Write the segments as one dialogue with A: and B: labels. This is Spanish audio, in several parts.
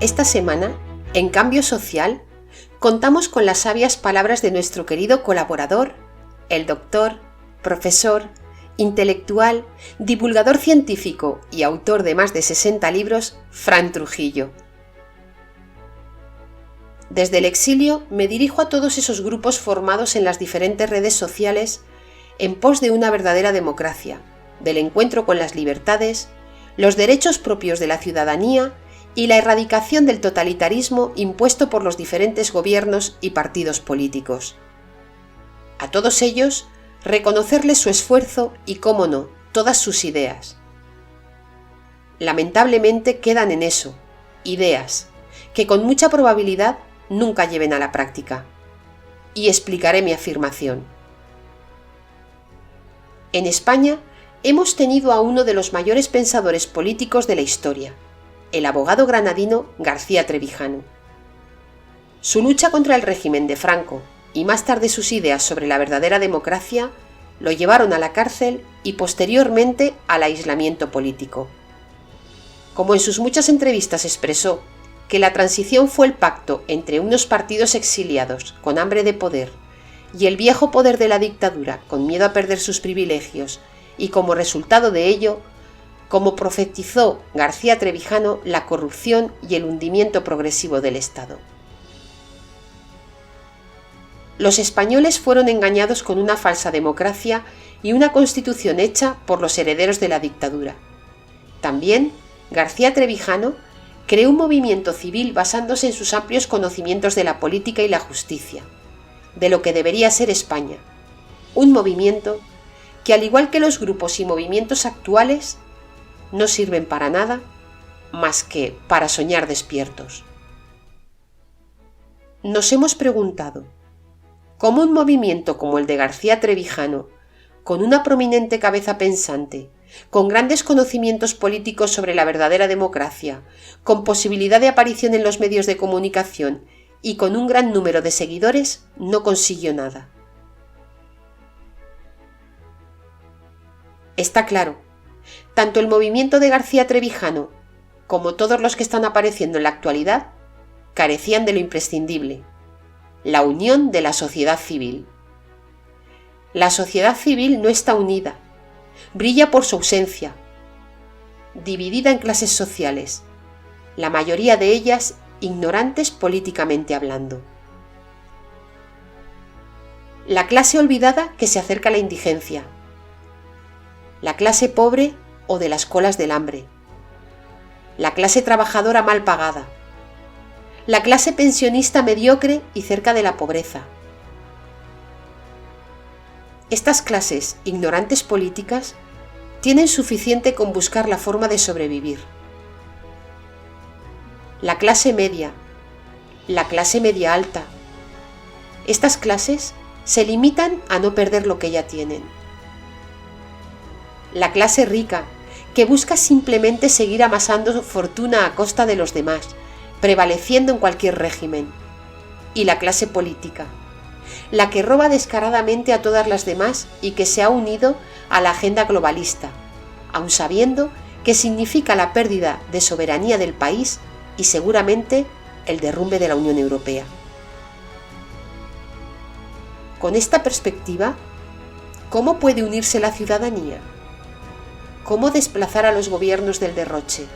A: Esta semana, en Cambio Social, contamos con las sabias palabras de nuestro querido colaborador, el doctor, profesor, intelectual, divulgador científico y autor de más de 60 libros, Fran Trujillo. Desde el exilio me dirijo a todos esos grupos formados en las diferentes redes sociales en pos de una verdadera democracia, del encuentro con las libertades, los derechos propios de la ciudadanía y la erradicación del totalitarismo impuesto por los diferentes gobiernos y partidos políticos. A todos ellos, reconocerles su esfuerzo y, cómo no, todas sus ideas. Lamentablemente quedan en eso, ideas, que con mucha probabilidad nunca lleven a la práctica. Y explicaré mi afirmación. En España hemos tenido a uno de los mayores pensadores políticos de la historia, el abogado granadino García Trevijano. Su lucha contra el régimen de Franco y más tarde sus ideas sobre la verdadera democracia lo llevaron a la cárcel y posteriormente al aislamiento político. Como en sus muchas entrevistas expresó que la transición fue el pacto entre unos partidos exiliados con hambre de poder y el viejo poder de la dictadura con miedo a perder sus privilegios, y como resultado de ello, como profetizó García Trevijano, la corrupción y el hundimiento progresivo del Estado. Los españoles fueron engañados con una falsa democracia y una constitución hecha por los herederos de la dictadura. También, García Trevijano creó un movimiento civil basándose en sus amplios conocimientos de la política y la justicia, de lo que debería ser España, un movimiento que, al igual que los grupos y movimientos actuales, no sirven para nada más que para soñar despiertos. Nos hemos preguntado, ¿cómo un movimiento como el de García Trevijano, con una prominente cabeza pensante, con grandes conocimientos políticos sobre la verdadera democracia, con posibilidad de aparición en los medios de comunicación y con un gran número de seguidores, no consiguió nada? Está claro, tanto el movimiento de García Trevijano como todos los que están apareciendo en la actualidad carecían de lo imprescindible: la unión de la sociedad civil. La sociedad civil no está unida, brilla por su ausencia, dividida en clases sociales, la mayoría de ellas ignorantes políticamente hablando. La clase olvidada que se acerca a la indigencia, la clase pobre o de las colas del hambre, la clase trabajadora mal pagada, la clase pensionista mediocre y cerca de la pobreza. Estas clases ignorantes políticas tienen suficiente con buscar la forma de sobrevivir. La clase media, la clase media alta, estas clases se limitan a no perder lo que ya tienen. La clase rica, que busca simplemente seguir amasando fortuna a costa de los demás, prevaleciendo en cualquier régimen. Y la clase política, la que roba descaradamente a todas las demás y que se ha unido a la agenda globalista, aun sabiendo que significa la pérdida de soberanía del país y seguramente el derrumbe de la Unión Europea. Con esta perspectiva, ¿cómo puede unirse la ciudadanía? ¿Cómo desplazar a los gobiernos del derroche?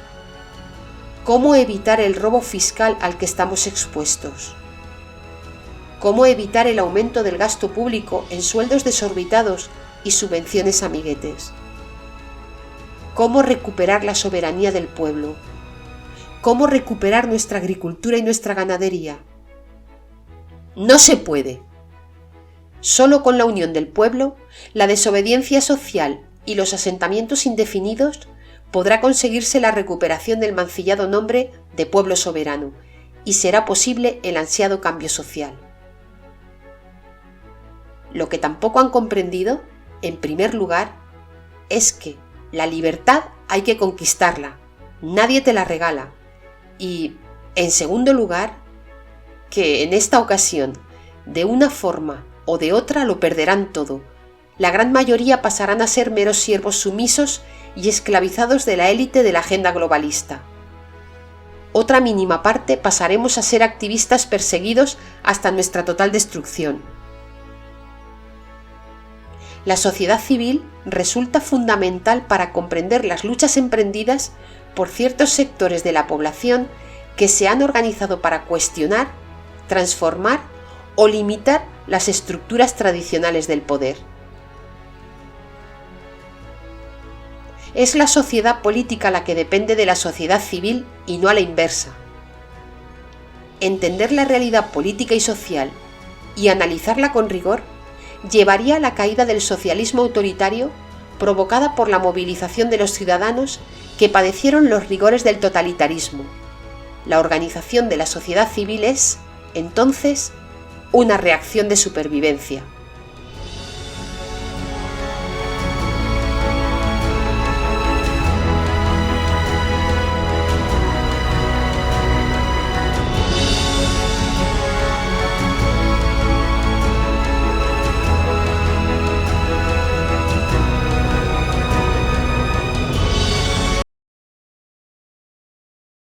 A: ¿Cómo evitar el robo fiscal al que estamos expuestos? ¿Cómo evitar el aumento del gasto público en sueldos desorbitados y subvenciones amiguetes? ¿Cómo recuperar la soberanía del pueblo? ¿Cómo recuperar nuestra agricultura y nuestra ganadería? No se puede. Solo con la unión del pueblo, la desobediencia social y los asentamientos indefinidos podrá conseguirse la recuperación del mancillado nombre de pueblo soberano y será posible el ansiado cambio social. Lo que tampoco han comprendido, en primer lugar, es que la libertad hay que conquistarla, nadie te la regala, y, en segundo lugar, que en esta ocasión, de una forma o de otra, lo perderán todo. La gran mayoría pasarán a ser meros siervos sumisos y esclavizados de la élite de la agenda globalista. otra mínima parte pasaremos a ser activistas perseguidos hasta nuestra total destrucción. La sociedad civil resulta fundamental para comprender las luchas emprendidas por ciertos sectores de la población que se han organizado para cuestionar, transformar o limitar las estructuras tradicionales del poder. Es la sociedad política la que depende de la sociedad civil y no a la inversa. Entender la realidad política y social y analizarla con rigor llevaría a la caída del socialismo autoritario provocada por la movilización de los ciudadanos que padecieron los rigores del totalitarismo. La organización de la sociedad civil es, entonces, una reacción de supervivencia.